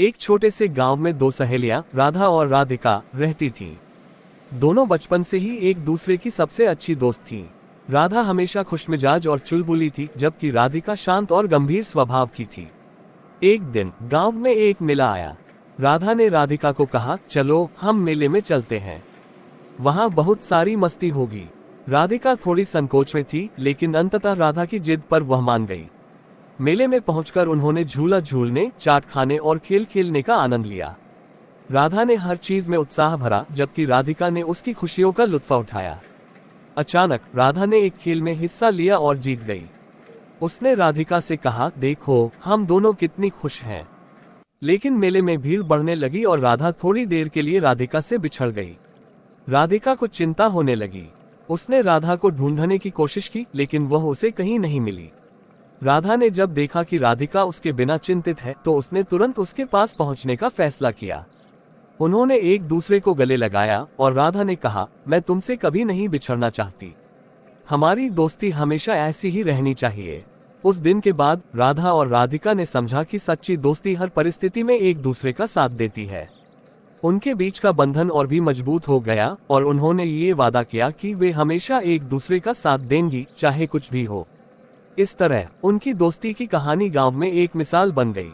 एक छोटे से गांव में दो सहेलियां राधा और राधिका रहती थीं। दोनों बचपन से ही एक दूसरे की सबसे अच्छी दोस्त थीं। राधा हमेशा खुशमिजाज और चुलबुली थी, जबकि राधिका शांत और गंभीर स्वभाव की थी। एक दिन गांव में एक मेला आया। राधा ने राधिका को कहा, चलो हम मेले में चलते हैं, वहां बहुत सारी मस्ती होगी। राधिका थोड़ी संकोच में थी, लेकिन अंततः राधा की जिद पर वह मान गई। मेले में पहुंचकर उन्होंने झूला झूलने, चाट खाने और खेल खेलने का आनंद लिया। राधा ने हर चीज में उत्साह भरा, जबकि राधिका ने उसकी खुशियों का लुत्फ उठाया। अचानक राधा ने एक खेल में हिस्सा लिया और जीत गई। उसने राधिका से कहा, देखो हम दोनों कितनी खुश हैं। लेकिन मेले में भीड़ बढ़ने लगी और राधा थोड़ी देर के लिए राधिका से बिछड़ गई। राधिका को चिंता होने लगी। उसने राधा को ढूंढने की कोशिश की, लेकिन वह उसे कहीं नहीं मिली। राधा ने जब देखा कि राधिका उसके बिना चिंतित है, तो उसने तुरंत उसके पास पहुंचने का फैसला किया। उन्होंने एक दूसरे को गले लगाया और राधा ने कहा, मैं तुमसे कभी नहीं बिछड़ना चाहती। हमारी दोस्ती हमेशा ऐसी ही रहनी चाहिए। उस दिन के बाद राधा और राधिका ने समझा कि सच्ची दोस्ती हर परिस्थिति में एक दूसरे का साथ देती है। उनके बीच का बंधन और भी मजबूत हो गया और उन्होंने ये वादा किया कि वे हमेशा एक दूसरे का साथ देंगी, चाहे कुछ भी हो। इस तरह उनकी दोस्ती की कहानी गांव में एक मिसाल बन गई।